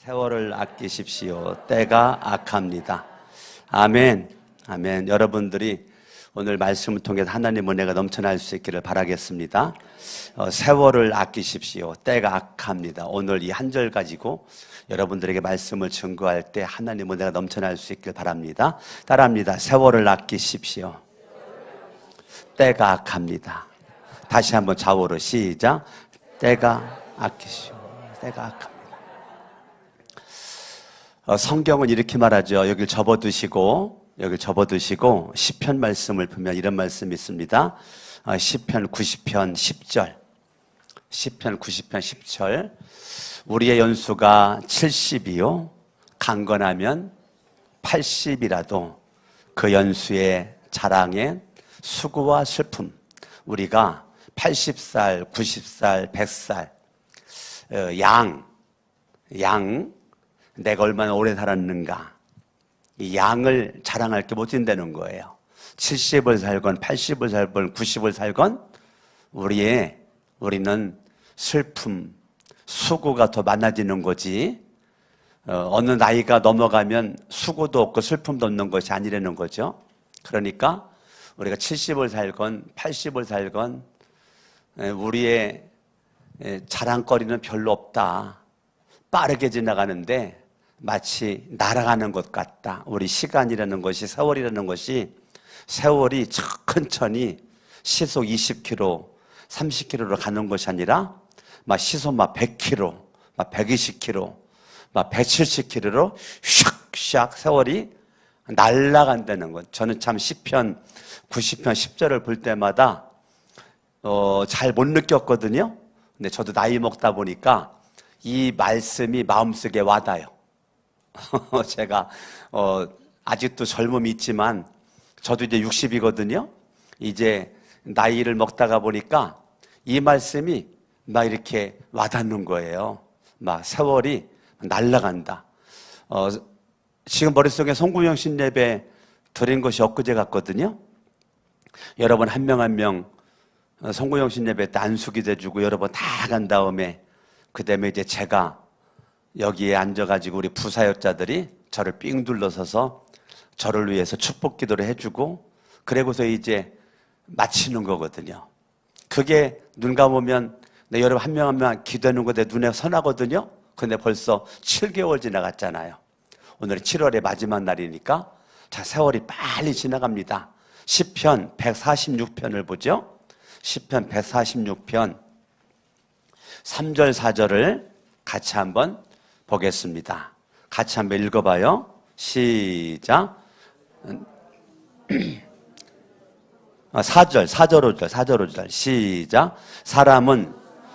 세월을 아끼십시오. 때가 악합니다. 아멘. 아멘. 여러분들이 오늘 말씀을 통해서 하나님 은혜가 넘쳐날 수 있기를 바라겠습니다. 세월을 아끼십시오. 때가 악합니다. 오늘 이 한 절 가지고 여러분들에게 말씀을 증거할 때 하나님 은혜가 넘쳐날 수 있기를 바랍니다. 따라합니다. 세월을 아끼십시오. 때가 악합니다. 다시 한번 좌우로 시작. 때가 아끼시오. 때가 악합니다. 성경은 이렇게 말하죠. 여길 접어두시고 시편 말씀을 보면 이런 말씀이 있습니다. 시편 90편 10절. 시편 90편 10절. 우리의 연수가 70이요 강건하면 80이라도 그 연수의 자랑에 수고와 슬픔. 우리가 80살, 90살, 100살 양 내가 얼마나 오래 살았는가 이 양을 자랑할 게 못 된다는 거예요. 70을 살건 80을 살건 90을 살건 우리는 슬픔, 수고가 더 많아지는 거지 어느 나이가 넘어가면 수고도 없고 슬픔도 없는 것이 아니라는 거죠. 그러니까 우리가 70을 살건 80을 살건 우리의 자랑거리는 별로 없다. 빠르게 지나가는데 마치 날아가는 것 같다. 우리 시간이라는 것이 세월이라는 것이 세월이 천천히 시속 20km, 30km로 가는 것이 아니라 막 시속 막 100km, 막 120km, 막 170km로 샥샥 세월이 날아간다는 것. 저는 참 시편 90편 10절을 볼 때마다 잘 못 느꼈거든요. 근데 저도 나이 먹다 보니까 이 말씀이 마음속에 와닿아요. 제가 아직도 젊음이 있지만 저도 이제 60이거든요. 이제 나이를 먹다가 보니까 이 말씀이 막 이렇게 와닿는 거예요. 막 세월이 날아간다. 지금 머릿속에 송구영 신예배 드린 것이 엊그제 같거든요. 여러분 한 명 한 명 송구영 신예배 때 안수기 대주고 여러분 다 간 다음에 그 다음에 이제 제가 여기에 앉아가지고 우리 부사역자들이 저를 삥 둘러서서 저를 위해서 축복 기도를 해주고 그러고서 이제 마치는 거거든요. 그게 눈 감으면 여러분 한 명 한 명 기도하는 거 내 눈에 선하거든요. 근데 벌써 7개월 지나갔잖아요. 오늘이 7월의 마지막 날이니까 자 세월이 빨리 지나갑니다. 시편 146편을 보죠. 시편 146편 3절 4절을 같이 한번 보겠습니다. 같이 한번 읽어봐요. 시작. 4절 5절 시작. 사람은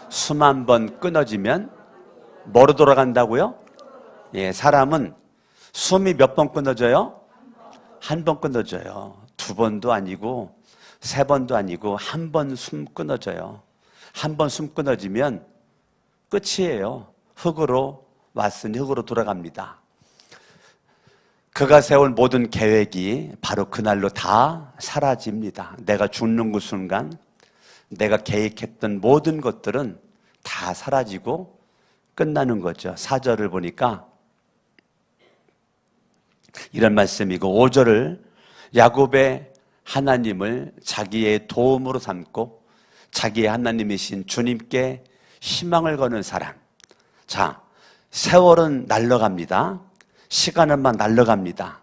숨 한 번 끊어지면 뭐로 돌아간다고요? 예, 사람은 숨이 몇 번 끊어져요? 한 번 끊어져요. 2번도 아니고 3번도 아니고 한 번 숨 끊어져요. 한 번 숨 끊어지면 끝이에요. 흙으로 왔으니 흙으로 돌아갑니다. 그가 세운 모든 계획이 바로 그날로 다 사라집니다. 내가 죽는 그 순간 내가 계획했던 모든 것들은 다 사라지고 끝나는 거죠. 4절을 보니까 이런 말씀이고 5절을 야곱의 하나님을 자기의 도움으로 삼고 자기의 하나님이신 주님께 희망을 거는 사람. 자, 세월은 날아갑니다. 시간은 막 날아갑니다.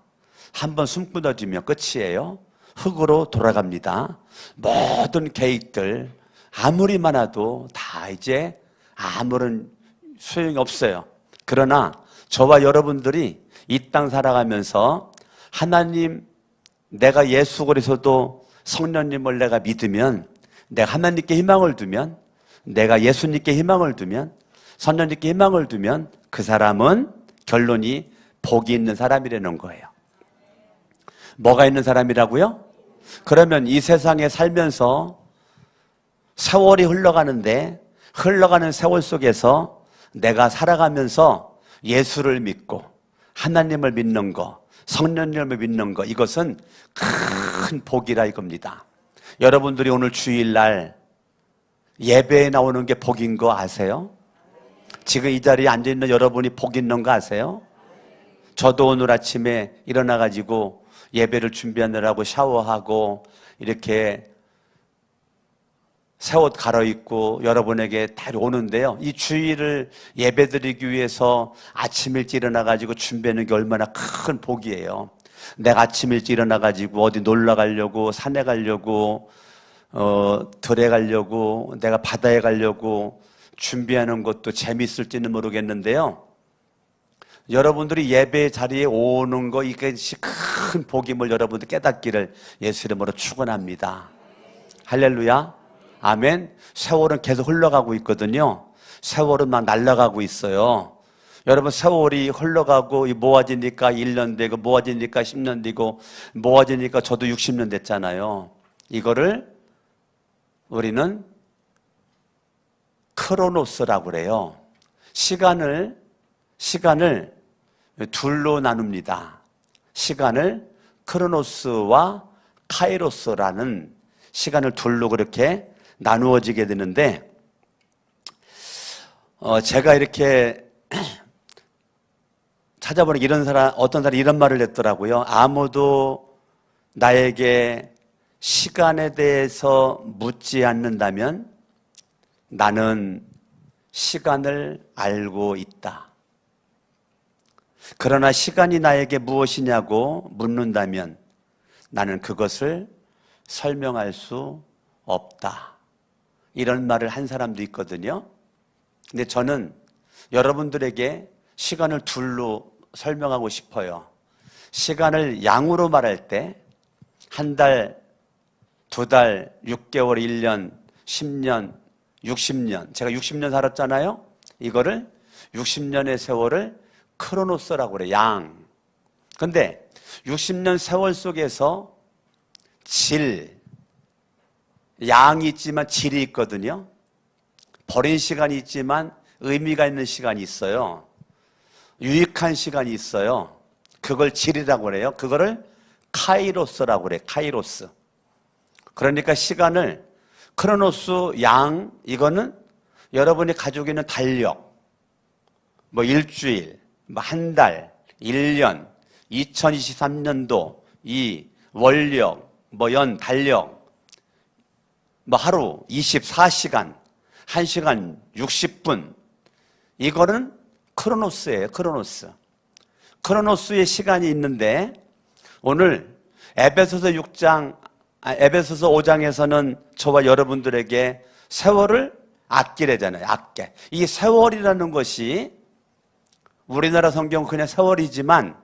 한번 숨 끊어지면 끝이에요. 흙으로 돌아갑니다. 모든 계획들 아무리 많아도 다 이제 아무런 소용이 없어요. 그러나 저와 여러분들이 이 땅 살아가면서 하나님 내가 예수 그리스도 성령님을 내가 믿으면 내가 하나님께 희망을 두면 내가 예수님께 희망을 두면 성령님께 희망을 두면 그 사람은 결론이 복이 있는 사람이라는 거예요. 뭐가 있는 사람이라고요? 그러면 이 세상에 살면서 세월이 흘러가는데 흘러가는 세월 속에서 내가 살아가면서 예수를 믿고 하나님을 믿는 거, 성령님을 믿는 거 이것은 큰 복이라 이겁니다. 여러분들이 오늘 주일날 예배에 나오는 게 복인 거 아세요? 지금 이 자리에 앉아있는 여러분이 복 있는 거 아세요? 저도 오늘 아침에 일어나가지고 예배를 준비하느라고 샤워하고 이렇게 새 옷 갈아입고 여러분에게 다 오는데요. 이 주일을 예배드리기 위해서 아침 일찍 일어나가지고 준비하는 게 얼마나 큰 복이에요. 내가 아침 일찍 일어나가지고 어디 놀러 가려고, 산에 가려고, 들에 가려고, 내가 바다에 가려고 준비하는 것도 재미있을지는 모르겠는데요. 여러분들이 예배 자리에 오는 거, 이것이 큰 복임을 여러분들 깨닫기를 예수 이름으로 축원합니다. 할렐루야. 아멘. 세월은 계속 흘러가고 있거든요. 세월은 막 날아가고 있어요. 여러분, 세월이 흘러가고 모아지니까 1년 되고 모아지니까 10년 되고 모아지니까 저도 60년 됐잖아요. 이거를 우리는 크로노스라고 그래요. 시간을 둘로 나눕니다. 시간을 크로노스와 카이로스라는 시간을 둘로 그렇게 나누어지게 되는데, 제가 이렇게 찾아보니까 어떤 사람이 이런 말을 했더라고요. 아무도 나에게 시간에 대해서 묻지 않는다면 나는 시간을 알고 있다. 그러나 시간이 나에게 무엇이냐고 묻는다면 나는 그것을 설명할 수 없다. 이런 말을 한 사람도 있거든요. 근데 저는 여러분들에게 시간을 둘로 설명하고 싶어요. 시간을 양으로 말할 때 한 달, 두 달, 6개월, 1년, 10년, 60년. 제가 60년 살았잖아요. 이거를 60년의 세월을 크로노스라고 그래요. 양. 근데 60년 세월 속에서 양이 있지만 질이 있거든요. 버린 시간이 있지만 의미가 있는 시간이 있어요. 유익한 시간이 있어요. 그걸 질이라고 그래요. 그거를 카이로스라고 그래요. 카이로스. 그러니까 시간을 크로노스 양, 이거는 여러분이 가지고 있는 달력, 일주일, 한 달, 1년, 2023년도 이 월력, 연, 달력, 하루 24시간, 1시간 60분, 이거는 크로노스예요. 크로노스. 크로노스의 시간이 있는데, 오늘 에베소서 5장에서는 저와 여러분들에게 세월을 아끼래잖아요. 아껴. 이 세월이라는 것이 우리나라 성경은 그냥 세월이지만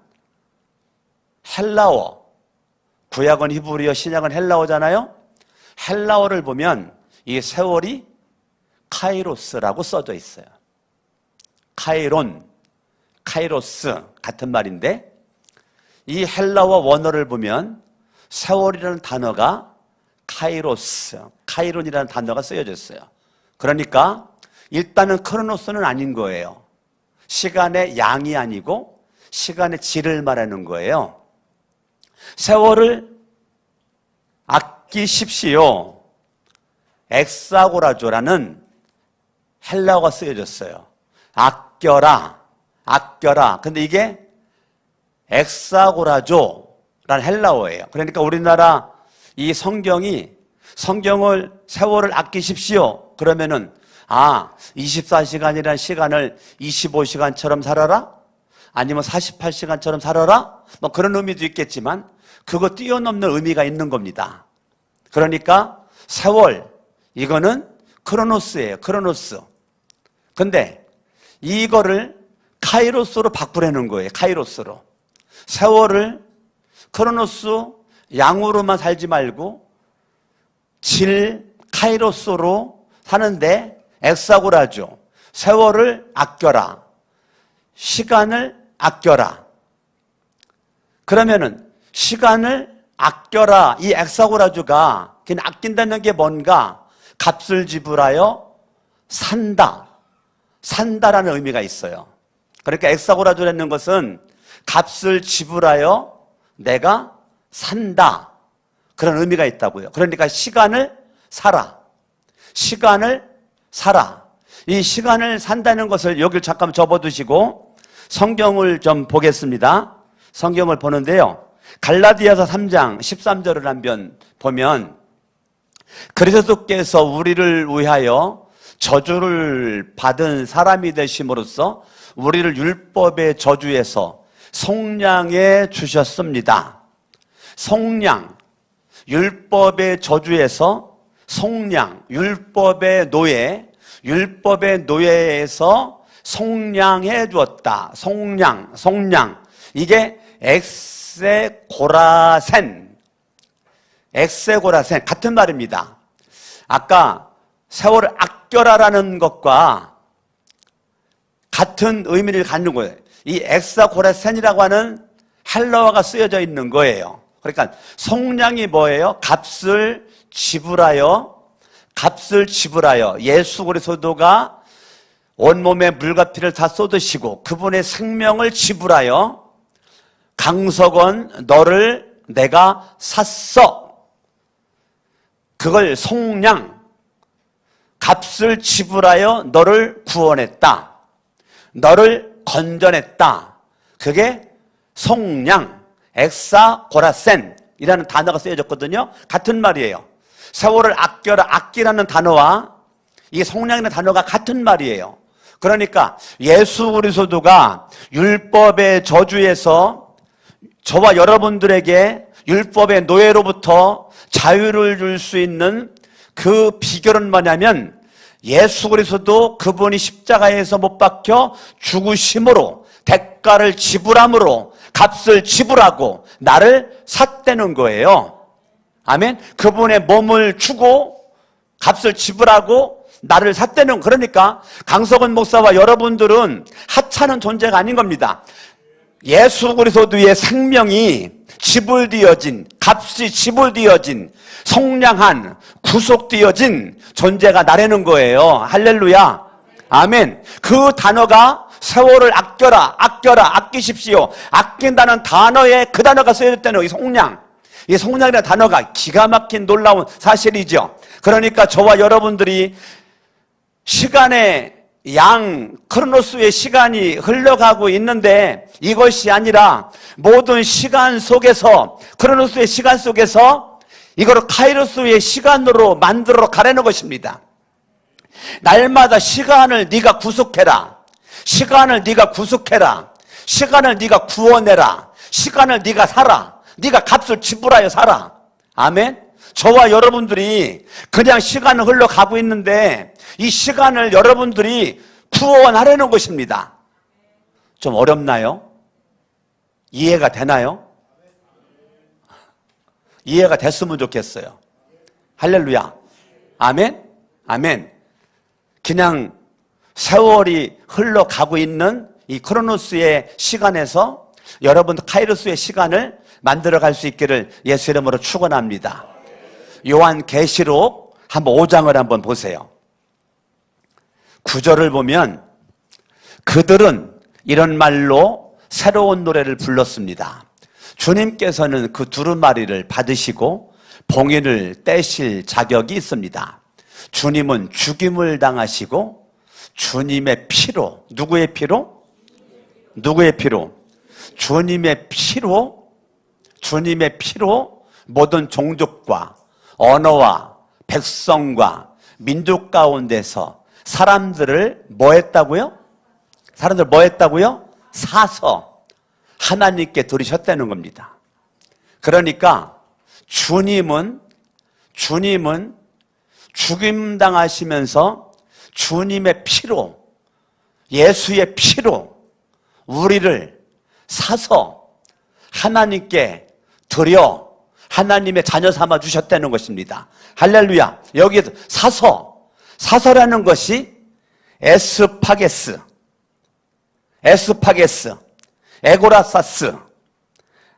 헬라어, 구약은 히브리어, 신약은 헬라어잖아요. 헬라어를 보면 이 세월이 카이로스라고 써져 있어요. 카이론, 카이로스 같은 말인데, 이 헬라어 원어를 보면 세월이라는 단어가 카이로스, 카이론이라는 단어가 쓰여져 있어요. 그러니까 일단은 크로노스는 아닌 거예요. 시간의 양이 아니고 시간의 질을 말하는 거예요. 세월을 아끼십시오. 엑사고라조라는 헬라어가 쓰여졌어요. 아껴라, 아껴라. 근데 이게 엑사고라조라는 헬라어예요. 그러니까 우리나라 이 성경을 세월을 아끼십시오. 그러면은 24시간이라는 시간을 25시간처럼 살아라? 아니면 48시간처럼 살아라? 그런 의미도 있겠지만 그거 뛰어넘는 의미가 있는 겁니다. 그러니까 세월, 이거는 크로노스예요. 크로노스. 근데 이거를 카이로스로 바꾸라는 거예요. 카이로스로. 세월을 크로노스 양으로만 살지 말고 카이로스로 사는데 엑사고라죠. 세월을 아껴라. 시간을 아껴라. 그러면은 시간을 아껴라. 이 엑사고라주가 그냥 아낀다는 게 뭔가? 값을 지불하여 산다. 산다라는 의미가 있어요. 그러니까 엑사고라주라는 것은 값을 지불하여 내가 산다. 그런 의미가 있다고요. 그러니까 시간을 사라. 시간을 사라. 이 시간을 산다는 것을 여기를 잠깐 접어두시고 성경을 좀 보겠습니다. 성경을 보는데요. 갈라디아서 3장 13절을 한번 보면 그리스도께서 우리를 위하여 저주를 받은 사람이 되심으로써 우리를 율법의 저주에서 속량해 주셨습니다. 속량, 율법의 저주에서 속량, 율법의 노예에서 속량해 주었다. 속량. 이게 엑세고라센 같은 말입니다. 아까 세월을 아껴라라는 것과 같은 의미를 갖는 거예요. 이 엑사고라센이라고 하는 헬라어가 쓰여져 있는 거예요. 그러니까 속량이 뭐예요? 값을 지불하여 예수 그리스도가 온몸에 물과 피를 다 쏟으시고 그분의 생명을 지불하여 강석원 너를 내가 샀어. 그걸 속량, 값을 지불하여 너를 구원했다. 너를 건져냈다. 그게 속량, 엑사고라센이라는 단어가 쓰여졌거든요. 같은 말이에요. 세월을 아끼라는 단어와 이게 속량이라는 단어가 같은 말이에요. 그러니까 예수 그리스도가 율법의 저주에서 저와 여러분들에게 율법의 노예로부터 자유를 줄 수 있는 그 비결은 뭐냐면 예수 그리스도 그분이 십자가에서 못 박혀 죽으심으로 대가를 지불함으로 값을 지불하고 나를 샀다는 거예요. 아멘. 그분의 몸을 주고 값을 지불하고 나를 샀다는, 그러니까 강석원 목사와 여러분들은 하찮은 존재가 아닌 겁니다. 예수 그리스도의 생명이 지불되어진, 값이 지불되어진, 속량한, 구속되어진 존재가 나라는 거예요. 할렐루야. 아멘. 그 단어가 세월을 아끼십시오. 아낀다는 단어에 그 단어가 쓰여졌다는 이 속량. 이 속량이라는 단어가 기가 막힌 놀라운 사실이죠. 그러니까 저와 여러분들이 시간의 크로노스의 시간이 흘러가고 있는데 이것이 아니라 모든 시간 속에서, 크로노스의 시간 속에서 이거를 카이로스의 시간으로 만들어 가려는 것입니다. 날마다 시간을 네가 구속해라. 시간을 네가 구원해라. 시간을 네가 살아. 네가 값을 지불하여 살아. 아멘. 저와 여러분들이 그냥 시간은 흘러가고 있는데 이 시간을 여러분들이 구원하려는 것입니다. 좀 어렵나요? 이해가 되나요? 이해가 됐으면 좋겠어요. 할렐루야. 아멘. 아멘. 그냥 세월이 흘러가고 있는 이 크로노스의 시간에서 여러분 카이로스의 시간을 만들어갈 수 있기를 예수 이름으로 축원합니다. 요한계시록 한번 5장을 한번 보세요. 9절을 보면 그들은 이런 말로 새로운 노래를 불렀습니다. 주님께서는 그 두루마리를 받으시고 봉인을 떼실 자격이 있습니다. 주님은 죽임을 당하시고 주님의 피로, 누구의 피로? 주님의 피로 모든 종족과 언어와 백성과 민족 가운데서 사람들을 뭐 했다고요? 사서 하나님께 들으셨다는 겁니다. 그러니까 주님은 죽임당하시면서 주님의 피로, 예수의 피로 우리를 사서 하나님께 드려 하나님의 자녀 삼아 주셨다는 것입니다. 할렐루야. 여기에서 사서라는 것이 에스파게스, 에고라사스,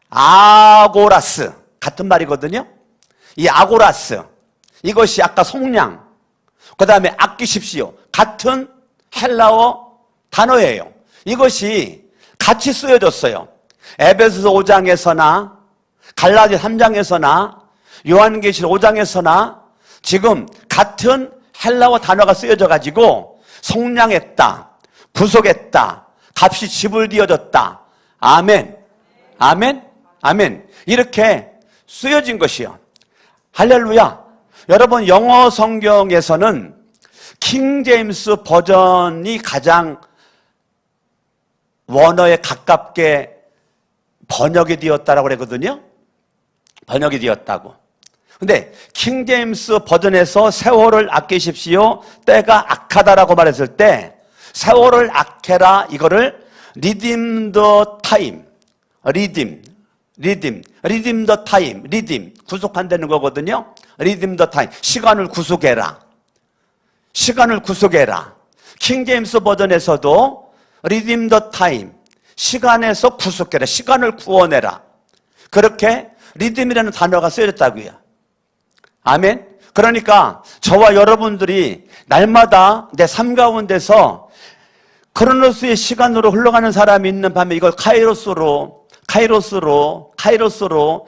아고라스 같은 말이거든요. 이 아고라스, 이것이 아까 속량, 그 다음에 아끼십시오, 같은 헬라어 단어예요. 이것이 같이 쓰여졌어요. 에베소서 5장에서나 갈라디아 3장에서나 요한계시록 5장에서나 지금 같은 헬라어 단어가 쓰여져 가지고 속량했다, 구속했다, 값이 지불되어졌다. 아멘, 아멘, 아멘. 이렇게 쓰여진 것이요. 할렐루야. 여러분, 영어 성경에서는 킹 제임스 버전이 가장 원어에 가깝게 번역이 되었다라고 그랬거든요. 번역이 되었다고. 근데 킹 제임스 버전에서 세월을 아끼십시오, 때가 악하다라고 말했을 때 세월을 아껴라, 이거를 redeem the time, redeem the time, redeem, 구속한다는 거거든요. redeem the time, 시간을 구속해라, 시간을 구속해라. 킹 제임스 버전에서도 redeem the time, 시간에서 구속해라, 시간을 구원해라. 그렇게 redeem이라는 단어가 쓰여졌다고요. 아멘. 그러니까 저와 여러분들이 날마다 내 삶 가운데서 크로노스의 시간으로 흘러가는 사람이 있는 밤에 이걸 카이로스로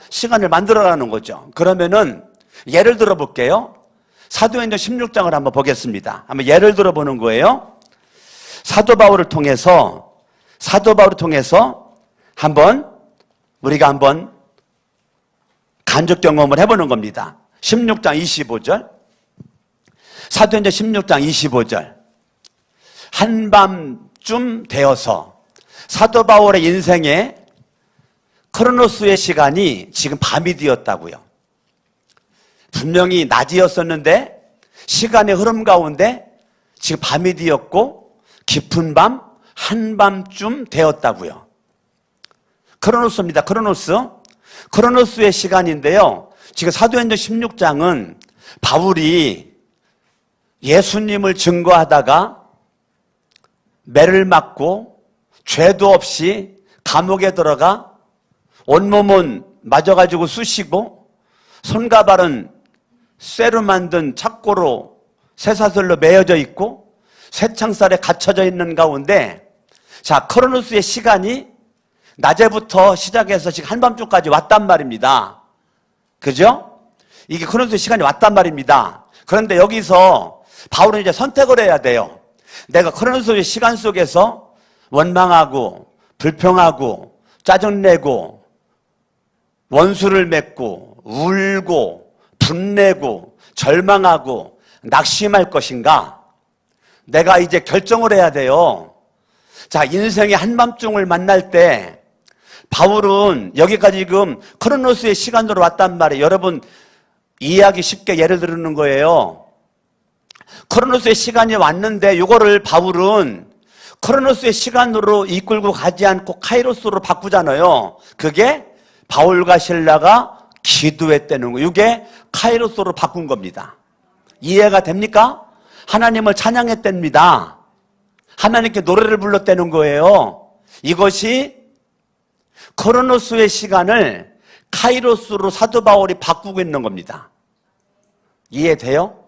시간을 만들어가는 거죠. 그러면은 예를 들어 볼게요. 사도행전 16장을 한번 보겠습니다. 한번 예를 들어 보는 거예요. 사도 바울을 통해서 우리가 한번 간접 경험을 해보는 겁니다. 16장 25절, 사도행전 16장 25절. 한밤쯤 되어서 사도 바울의 인생에 크로노스의 시간이 지금 밤이 되었다고요. 분명히 낮이었었는데 시간의 흐름 가운데 지금 밤이 되었고 깊은 밤, 한밤쯤 되었다고요. 크로노스입니다. 크로노스의 시간인데요. 지금 사도행전 16장은 바울이 예수님을 증거하다가 매를 맞고 죄도 없이 감옥에 들어가 온몸은 맞아가지고 쑤시고 손과 발은 쇠로 만든 착고로 쇠사슬로 매어져 있고 쇠창살에 갇혀져 있는 가운데, 자, 크로노스의 시간이 낮에부터 시작해서 지금 한밤중까지 왔단 말입니다. 그죠? 이게 크로노스의 시간이 왔단 말입니다. 그런데 여기서 바울은 이제 선택을 해야 돼요. 내가 크로노스의 시간 속에서 원망하고 불평하고 짜증내고 원수를 맺고 울고 분내고 절망하고 낙심할 것인가? 내가 이제 결정을 해야 돼요. 자, 인생의 한밤중을 만날 때 바울은 여기까지 지금 크로노스의 시간으로 왔단 말이에요. 여러분, 이해하기 쉽게 예를 들는 거예요. 크로노스의 시간이 왔는데 이거를 바울은 크로노스의 시간으로 이끌고 가지 않고 카이로스로 바꾸잖아요. 그게 바울과 실라가 기도했다는 거예요. 이게 카이로스로 바꾼 겁니다. 이해가 됩니까? 하나님을 찬양했답니다. 하나님께 노래를 불렀다는 거예요. 이것이 크로노스의 시간을 카이로스로 사도 바울이 바꾸고 있는 겁니다. 이해돼요?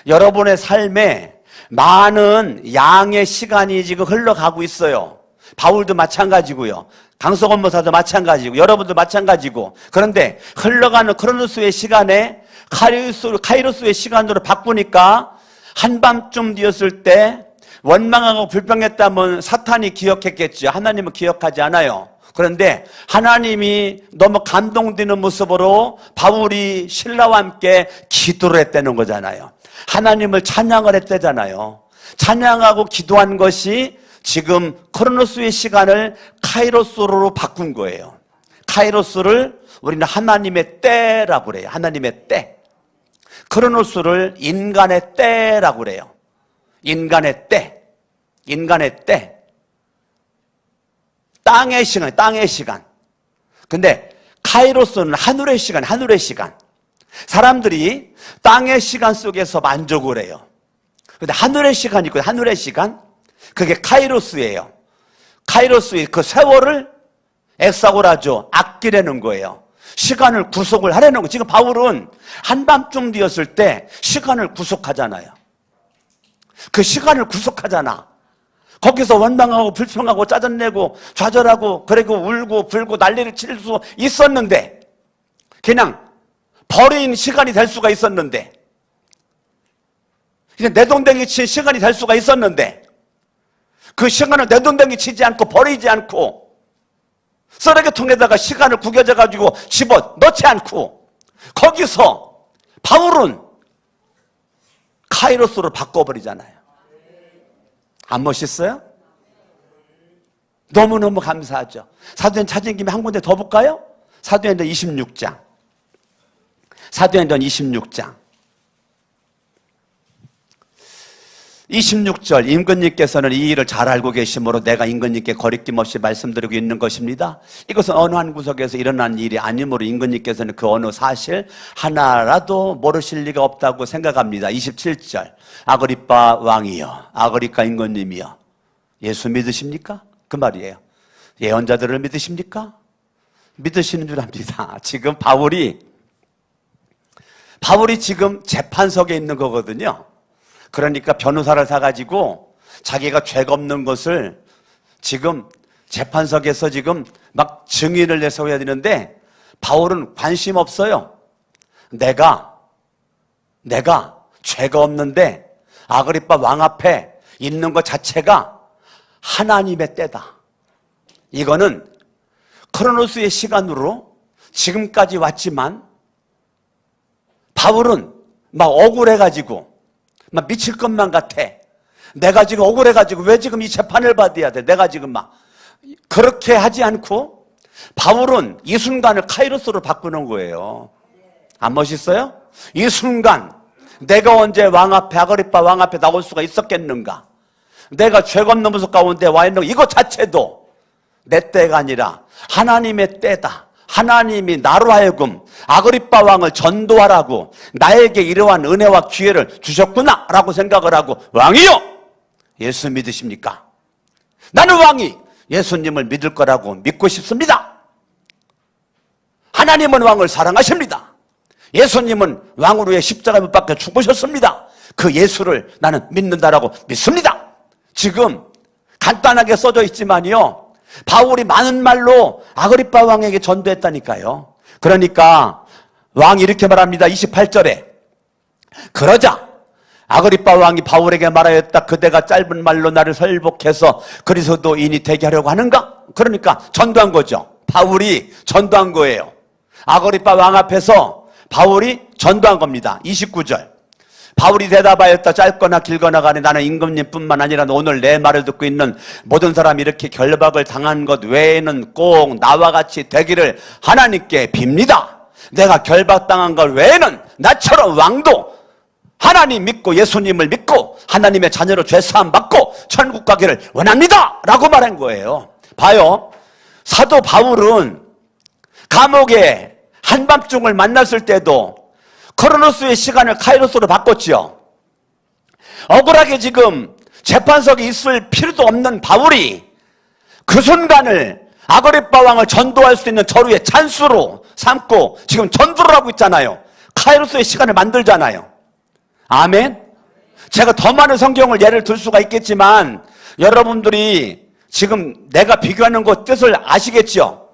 여러분의 삶에 많은 양의 시간이 지금 흘러가고 있어요. 바울도 마찬가지고요. 강석원 목사도 마찬가지고 여러분도 마찬가지고. 그런데 흘러가는 크로노스의 시간에 카이로스의 시간으로 바꾸니까 한밤쯤 되었을 때 원망하고 불평했다면 사탄이 기억했겠죠. 하나님은 기억하지 않아요. 그런데 하나님이 너무 감동되는 모습으로 바울이 신라와 함께 기도를 했다는 거잖아요. 하나님을 찬양을 했다잖아요. 찬양하고 기도한 것이 지금 크로노스의 시간을 카이로스로 바꾼 거예요. 카이로스를 우리는 하나님의 때라고 그래요. 하나님의 때. 크로노스를 인간의 때라고 그래요. 인간의 때. 인간의 때. 땅의 시간, 땅의 시간. 근데 카이로스는 하늘의 시간, 하늘의 시간. 사람들이 땅의 시간 속에서 만족을 해요. 근데 하늘의 시간이 있고, 하늘의 시간? 그게 카이로스예요. 카이로스의 그 세월을 엑사고라죠. 아끼려는 거예요. 시간을 구속을 하려는 거예요. 지금 바울은 한밤쯤 되었을 때 시간을 구속하잖아요. 그 시간을 구속하잖아. 거기서 원망하고 불평하고 짜증내고 좌절하고 그리고 울고 불고 난리를 칠 수 있었는데, 그냥 버린 시간이 될 수가 있었는데, 이제 내동댕이 친 시간이 될 수가 있었는데 그 시간을 내동댕이 치지 않고 버리지 않고 쓰레기통에다가 시간을 구겨져 가지고 집어 넣지 않고 거기서 바울은 카이로스로 바꿔버리잖아요. 안 멋있어요? 너무너무 감사하죠. 사도행전 찾은 김에 한 군데 더 볼까요? 사도행전 26장. 사도행전 26장 26절 임금님께서는 이 일을 잘 알고 계시므로 내가 임금님께 거리낌 없이 말씀드리고 있는 것입니다. 이것은 어느 한 구석에서 일어난 일이 아니므로 임금님께서는 그 어느 사실 하나라도 모르실 리가 없다고 생각합니다. 27절 아그리빠 왕이여 아그리파 임금님이여 예수 믿으십니까? 그 말이에요. 예언자들을 믿으십니까? 믿으시는 줄 압니다. 지금 바울이 지금 재판석에 있는 거거든요. 그러니까 변호사를 사가지고 자기가 죄가 없는 것을 지금 재판석에서 지금 막 증인을 내세워야 되는데 바울은 관심 없어요. 내가 죄가 없는데 아그리빠 왕 앞에 있는 것 자체가 하나님의 때다. 이거는 크로노스의 시간으로 지금까지 왔지만 바울은 막 억울해가지고 막 미칠 것만 같아. 내가 지금 억울해가지고 왜 지금 이 재판을 받아야 돼? 내가 지금 막 그렇게 하지 않고 바울은 이 순간을 카이로스로 바꾸는 거예요. 안 멋있어요? 이 순간 내가 언제 왕 앞에 아그리빠 왕 앞에 나올 수가 있었겠는가? 내가 죄가 없는 모습 가운데 와 있는 거 이거 자체도 내 때가 아니라 하나님의 때다. 하나님이 나로 하여금 아그리빠 왕을 전도하라고 나에게 이러한 은혜와 기회를 주셨구나 라고 생각을 하고 왕이요! 예수 믿으십니까? 나는 왕이 예수님을 믿을 거라고 믿고 싶습니다. 하나님은 왕을 사랑하십니다. 예수님은 왕으로의 십자가 못 박혀 죽으셨습니다. 그 예수를 나는 믿는다라고 믿습니다. 지금 간단하게 써져 있지만요 바울이 많은 말로 아그리빠 왕에게 전도했다니까요. 그러니까 왕이 이렇게 말합니다. 28절에 그러자 아그리빠 왕이 바울에게 말하였다. 그대가 짧은 말로 나를 설복해서 그리스도인이 되게 하려고 하는가? 그러니까 전도한 거죠. 바울이 전도한 거예요. 아그리빠 왕 앞에서 바울이 전도한 겁니다. 29절 바울이 대답하였다. 짧거나 길거나 간에 나는 임금님뿐만 아니라 오늘 내 말을 듣고 있는 모든 사람이 이렇게 결박을 당한 것 외에는 꼭 나와 같이 되기를 하나님께 빕니다. 내가 결박당한 것 외에는 나처럼 왕도 하나님 믿고 예수님을 믿고 하나님의 자녀로 죄사함 받고 천국 가기를 원합니다 라고 말한 거예요. 봐요. 사도 바울은 감옥에 한밤중을 만났을 때도 크로노스의 시간을 카이로스로 바꿨죠. 억울하게 지금 재판석에 있을 필요도 없는 바울이 그 순간을 아그리빠 왕을 전도할 수 있는 절호의 찬스로 삼고 지금 전도를 하고 있잖아요. 카이로스의 시간을 만들잖아요. 아멘. 제가 더 많은 성경을 예를 들 수가 있겠지만 여러분들이 지금 내가 비교하는 것 뜻을 아시겠죠?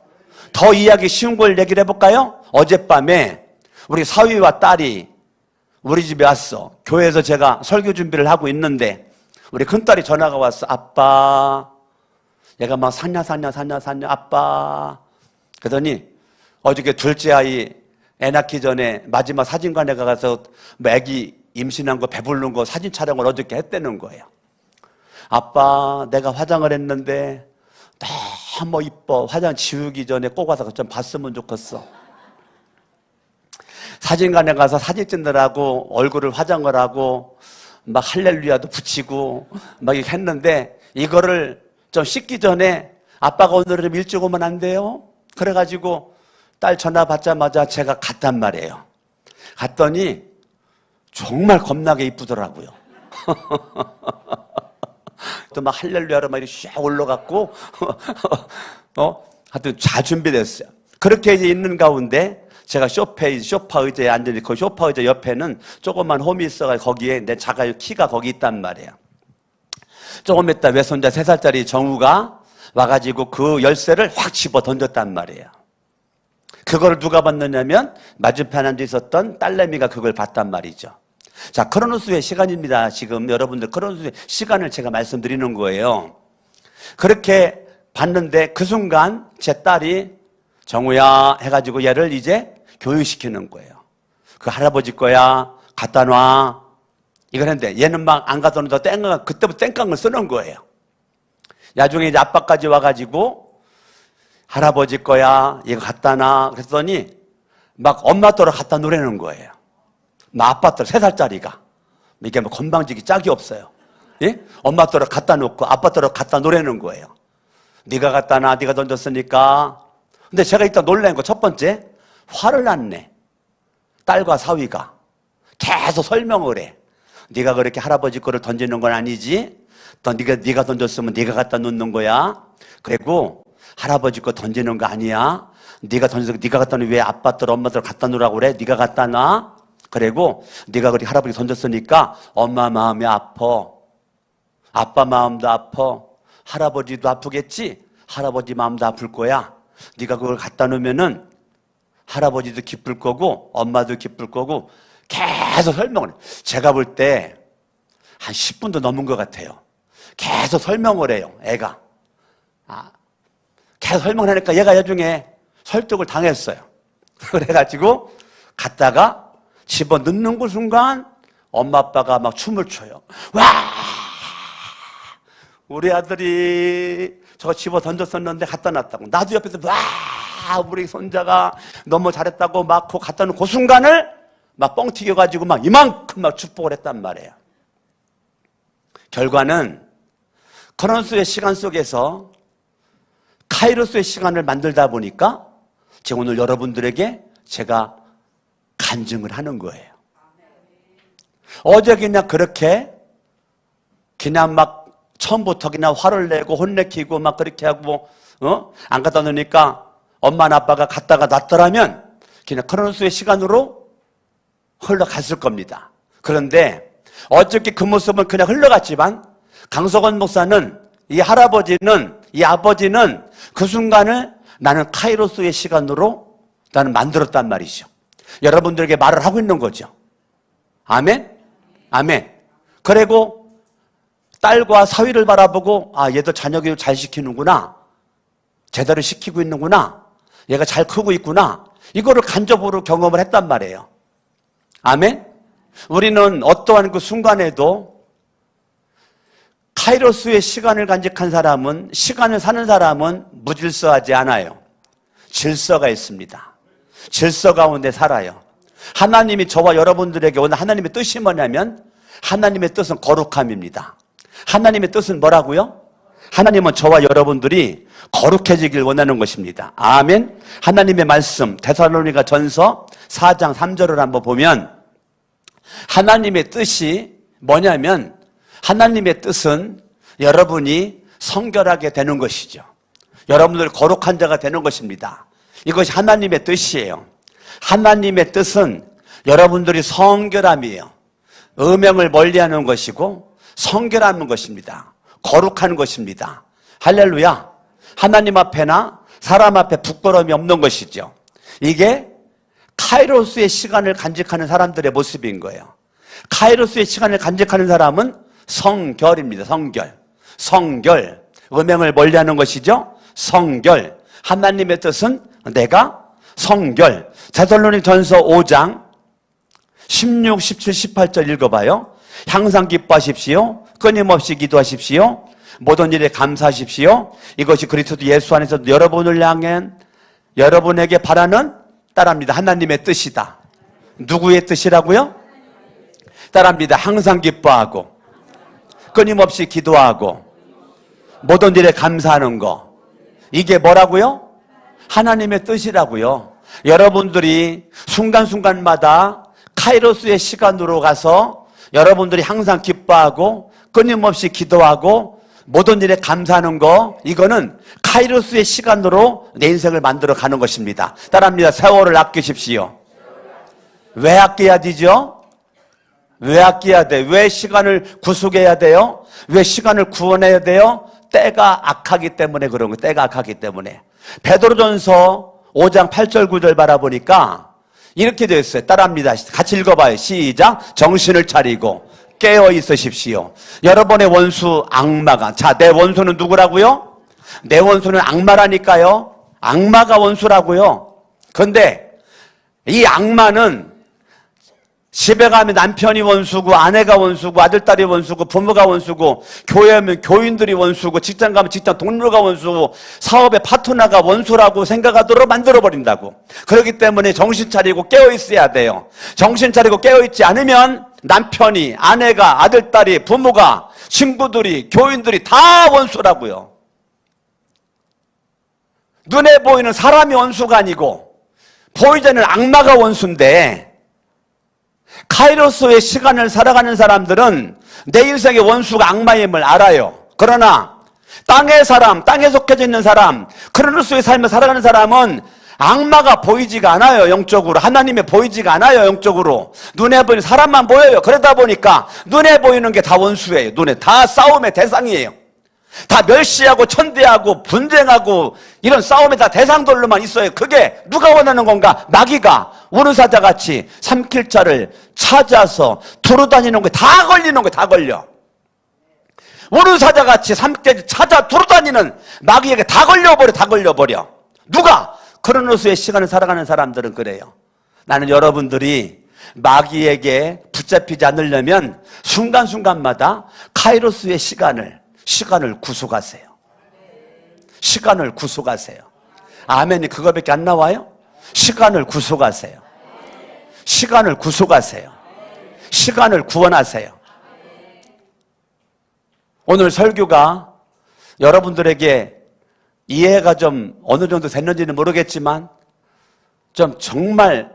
더 이해하기 쉬운 걸 얘기를 해볼까요? 어젯밤에 우리 사위와 딸이 우리 집에 왔어. 교회에서 제가 설교 준비를 하고 있는데 우리 큰딸이 전화가 왔어. 아빠, 얘가 막 사냐 아빠. 그러더니 어저께 둘째 아이 애 낳기 전에 마지막 사진관에 가서 뭐 애기 임신한 거 배부른 거 사진 촬영을 어저께 했다는 거예요. 아빠, 내가 화장을 했는데 너무 이뻐. 화장 지우기 전에 꼭 와서 좀 봤으면 좋겠어. 사진관에 가서 사진 찍느라고 얼굴을 화장을 하고 막 할렐루야도 붙이고 막 이렇게 했는데 이거를 좀 씻기 전에 아빠가 오늘은 좀 일찍 오면 안 돼요? 그래가지고 딸 전화 받자마자 제가 갔단 말이에요. 갔더니 정말 겁나게 이쁘더라고요. 또 막 할렐루야로 막 이렇게 쫙 올라갔고 하여튼 잘 준비됐어요. 그렇게 이제 있는 가운데 제가 소파 의자에 앉아있고 그 소파 의자 옆에는 조그만 홈이 있어가지고 거기에 내 자가 키가 거기 있단 말이에요. 조금 있다 외손자 3살짜리 정우가 와가지고 그 열쇠를 확 집어 던졌단 말이에요. 그걸 누가 봤느냐면 맞은편에 앉아 있었던 딸내미가 그걸 봤단 말이죠. 자, 크로노스의 시간입니다. 지금 여러분들 크로노스의 시간을 제가 말씀드리는 거예요. 그렇게 봤는데 그 순간 제 딸이 정우야 해가지고 얘를 이제 교육시키는 거예요. 그 할아버지 거야, 갖다 놔. 이걸 했는데 얘는 막 안 갖다 놓다 그때부터 땡깡을 쓰는 거예요. 나중에 이제 아빠까지 와가지고 할아버지 거야, 이거 갖다 놔. 그랬더니 막 엄마 또로 갖다 놓으라는 거예요. 막 아빠 또로 3살짜리가. 이게 뭐 건방지기 짝이 없어요. 예? 엄마 또로 갖다 놓고 아빠 또로 갖다 놓으라는 거예요. 네가 갖다 놔, 네가 던졌으니까. 근데 제가 일단 놀란 거 첫 번째, 화를 났네. 딸과 사위가 계속 설명을 해. 네가 그렇게 할아버지 거를 던지는 건 아니지. 네가 던졌으면 네가 갖다 놓는 거야. 그리고 할아버지 거 던지는 거 아니야. 네가 던져서 네가 갖다 놓으면 왜 아빠들 엄마들 갖다 놓으라고 그래? 네가 갖다 놔. 그리고 네가 그렇게 할아버지 던졌으니까 엄마 마음이 아파. 아빠 마음도 아파. 할아버지도 아프겠지? 할아버지 마음도 아플 거야. 네가 그걸 갖다 놓으면은 할아버지도 기쁠 거고 엄마도 기쁠 거고 계속 설명을 해요. 제가 볼 때 한 10분도 넘은 것 같아요. 계속 설명을 해요. 애가. 계속 설명을 하니까 얘가 나중에 설득을 당했어요. 그래가지고 갔다가 집어넣는 그 순간 엄마 아빠가 막 춤을 춰요. 와! 우리 아들이 저거 집어 던졌었는데 갖다 놨다고. 나도 옆에서 와! 우리 손자가 너무 잘했다고 막 갖다 놓은 그 순간을 막 뻥 튀겨가지고 막 이만큼 막 축복을 했단 말이에요. 결과는 크로노스의 시간 속에서 카이로스의 시간을 만들다 보니까 제가 오늘 여러분들에게 제가 간증을 하는 거예요. 어제 그냥 그렇게 그냥 막 처음부터 그냥 화를 내고 혼내키고 막 그렇게 하고 안 갖다 놓으니까 엄마나 아빠가 갖다가 놨더라면 그냥 크로노스의 시간으로 흘러갔을 겁니다. 그런데 어저께 그 모습은 그냥 흘러갔지만 강석원 목사는 이 할아버지는 이 아버지는 그 순간을 나는 카이로스의 시간으로 나는 만들었단 말이죠. 여러분들에게 말을 하고 있는 거죠. 아멘? 아멘. 그리고 딸과 사위를 바라보고 얘도 자녀 교육 잘 시키는구나. 제대로 시키고 있는구나. 얘가 잘 크고 있구나. 이거를 간접으로 경험을 했단 말이에요. 아멘? 우리는 어떠한 그 순간에도 카이로스의 시간을 간직한 사람은, 시간을 사는 사람은 무질서하지 않아요. 질서가 있습니다. 질서 가운데 살아요. 하나님이 저와 여러분들에게 오늘 하나님의 뜻이 뭐냐면 하나님의 뜻은 거룩함입니다. 하나님의 뜻은 뭐라고요? 하나님은 저와 여러분들이 거룩해지길 원하는 것입니다. 아멘. 하나님의 말씀 데살로니가 전서 4장 3절을 한번 보면 하나님의 뜻이 뭐냐면 하나님의 뜻은 여러분이 성결하게 되는 것이죠. 여러분들 거룩한 자가 되는 것입니다. 이것이 하나님의 뜻이에요. 하나님의 뜻은 여러분들이 성결함이에요. 음행을 멀리하는 것이고 성결하는 것입니다. 거룩한 것입니다. 할렐루야. 하나님 앞에나 사람 앞에 부끄러움이 없는 것이죠. 이게 카이로스의 시간을 간직하는 사람들의 모습인 거예요. 카이로스의 시간을 간직하는 사람은 성결입니다. 성결. 음행을 멀리하는 것이죠. 성결. 하나님의 뜻은 내가 성결. 데살로니가전서 5장 16, 17, 18절 읽어봐요. 항상 기뻐하십시오. 끊임없이 기도하십시오. 모든 일에 감사하십시오. 이것이 그리스도 예수 안에서 여러분을 향한 여러분에게 바라는 따라합니다. 하나님의 뜻이다. 누구의 뜻이라고요? 따라합니다. 항상 기뻐하고 끊임없이 기도하고 모든 일에 감사하는 거. 이게 뭐라고요? 하나님의 뜻이라고요. 여러분들이 순간순간마다 카이로스의 시간으로 가서 여러분들이 항상 기뻐하고 끊임없이 기도하고 모든 일에 감사하는 거, 이거는 카이로스의 시간으로 내 인생을 만들어 가는 것입니다. 따라합니다. 세월을 아끼십시오. 왜 아껴야 되죠? 왜 아껴야 돼? 왜 시간을 구속해야 돼요? 왜 시간을 구원해야 돼요? 때가 악하기 때문에 그런 거예요. 때가 악하기 때문에. 베드로전서 5장 8절 9절 바라보니까 이렇게 되어 있어요. 따라합니다. 같이 읽어봐요. 시작. 정신을 차리고 깨어 있으십시오. 여러분의 원수 악마가, 자, 내 원수는 누구라고요? 내 원수는 악마라니까요. 악마가 원수라고요. 그런데 이 악마는 집에 가면 남편이 원수고, 아내가 원수고, 아들딸이 원수고, 부모가 원수고, 교회 하면 교인들이 원수고, 직장 가면 직장 동료가 원수고, 사업의 파트너가 원수라고 생각하도록 만들어버린다고. 그렇기 때문에 정신 차리고 깨어 있어야 돼요. 정신 차리고 깨어 있지 않으면 남편이, 아내가, 아들딸이, 부모가, 친구들이, 교인들이 다 원수라고요. 눈에 보이는 사람이 원수가 아니고 보이지 않는 악마가 원수인데, 카이로스의 시간을 살아가는 사람들은 내 인생의 원수가 악마임을 알아요. 그러나 땅의 사람, 땅에 속해져 있는 사람, 크로노스의 삶을 살아가는 사람은 악마가 보이지가 않아요. 영적으로. 하나님이 보이지가 않아요. 영적으로. 눈에 보이는 사람만 보여요. 그러다 보니까 눈에 보이는 게 다 원수예요. 눈에 다 싸움의 대상이에요. 다 멸시하고 천대하고 분쟁하고 이런 싸움의 다 대상들로만 있어요. 그게 누가 원하는 건가? 마귀가 우르사자같이 삼킬 자를 찾아서 두루다니는 게 다 걸리는 게 다 걸려. 우르사자같이 삼킬 찾아 두루다니는 마귀에게 다 걸려버려. 다 걸려버려. 누가? 크로노스의 시간을 살아가는 사람들은 그래요. 나는 여러분들이 마귀에게 붙잡히지 않으려면 순간순간마다 카이로스의 시간을 구속하세요. 시간을 구속하세요. 아멘이 그거밖에 안 나와요? 시간을 구속하세요. 시간을 구속하세요. 시간을 구원하세요. 오늘 설교가 여러분들에게 이해가 좀 어느 정도 됐는지는 모르겠지만 좀 정말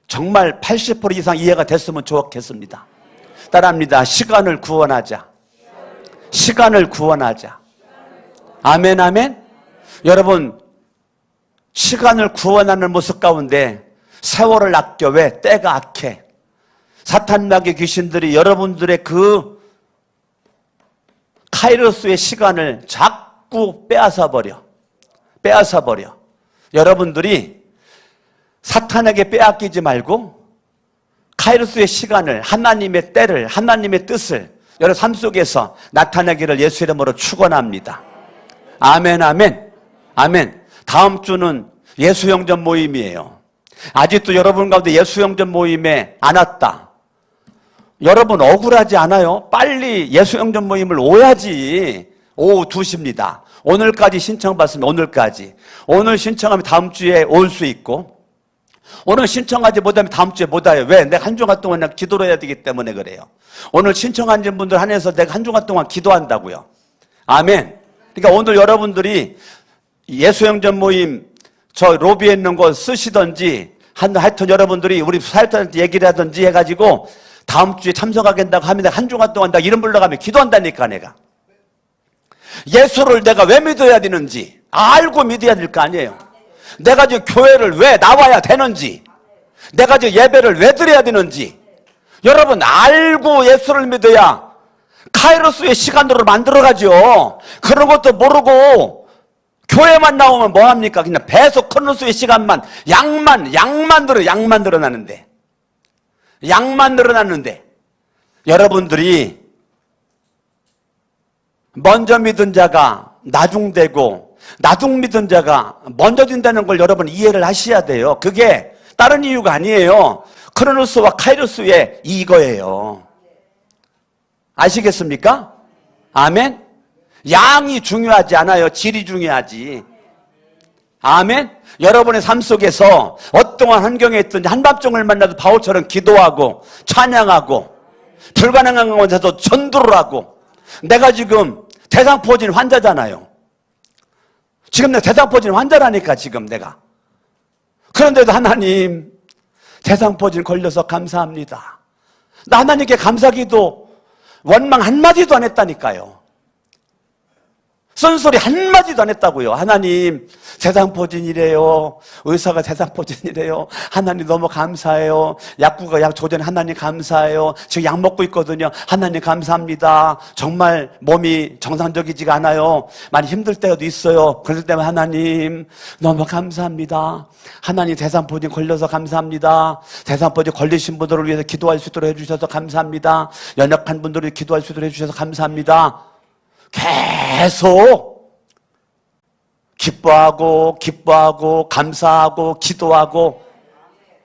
80% 이상 이해가 됐으면 좋겠습니다. 따라합니다. 시간을 구원하자. 시간을 구원하자. 아멘, 아멘. 여러분, 시간을 구원하는 모습 가운데 세월을 아껴. 왜? 때가 악해. 사탄 마귀 귀신들이 여러분들의 그 카이로스의 시간을 자꾸 빼앗아 버려. 여러분들이 사탄에게 빼앗기지 말고 카이로스의 시간을, 하나님의 때를, 하나님의 뜻을 여러분 삶 속에서 나타내기를 예수 이름으로 축원합니다. 아멘, 아멘, 아멘. 다음 주는 예수영전 모임이에요. 아직도 여러분 가운데 예수영전 모임에 안 왔다. 여러분 억울하지 않아요? 빨리 예수영전 모임을 오야지. 오후 2시입니다. 오늘까지 신청받으면 오늘까지. 오늘 신청하면 다음 주에 올 수 있고, 오늘 신청하지 못하면 다음 주에 못 와요. 왜? 내가 한 주간 동안 기도를 해야 되기 때문에 그래요. 오늘 신청하신 분들 한해서 내가 한 주간 동안 기도한다고요. 아멘. 그러니까 오늘 여러분들이 예수영전 모임 저 로비에 있는 거 쓰시든지 하여튼 여러분들이 우리 사역자한테 얘기를 하든지 해가지고 다음 주에 참석하겠다고 하면 한 주간 동안 나 이름 불러가면 기도한다니까. 내가 예수를 내가 왜 믿어야 되는지 알고 믿어야 될 거 아니에요. 내가 지금 교회를 왜 나와야 되는지, 내가 지금 예배를 왜 드려야 되는지 여러분 알고 예수를 믿어야 카이로스의 시간으로 만들어가죠. 그런 것도 모르고 교회만 나오면 뭐합니까? 그냥 배속 크로노스의 시간만 양만 늘어나는데 여러분들이 먼저 믿은 자가 나중되고 나중 믿은 자가 먼저 된다는 걸 여러분 이해를 하셔야 돼요. 그게 다른 이유가 아니에요. 크로노스와 카이로스의 이거예요. 아시겠습니까? 아멘. 양이 중요하지 않아요. 질이 중요하지. 아멘. 여러분의 삶 속에서 어떠한 환경에 있든지 한밤중을 만나도 바울처럼 기도하고 찬양하고 불가능한 곳에서 전도를 하고. 내가 지금 대상포진 환자잖아요. 지금 내가 대상포진 환자라니까 지금 내가. 그런데도 하나님 대상포진 걸려서 감사합니다. 나 하나님께 감사기도 원망 한마디도 안 했다니까요. 쓴소리 한마디도 안 했다고요. 하나님, 대상포진이래요. 의사가 대상포진이래요. 하나님 너무 감사해요. 약국가 약 조전 하나님 감사해요. 지금 약 먹고 있거든요. 하나님 감사합니다. 정말 몸이 정상적이지가 않아요. 많이 힘들 때도 있어요. 그럴 때면 하나님 너무 감사합니다. 하나님 대상포진 걸려서 감사합니다. 대상포진 걸리신 분들을 위해서 기도할 수 있도록 해주셔서 감사합니다. 연약한 분들을 기도할 수 있도록 해주셔서 감사합니다. 계속 기뻐하고 감사하고 기도하고,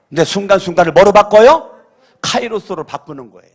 근데 순간순간을 뭐로 바꿔요? 카이로스로 바꾸는 거예요.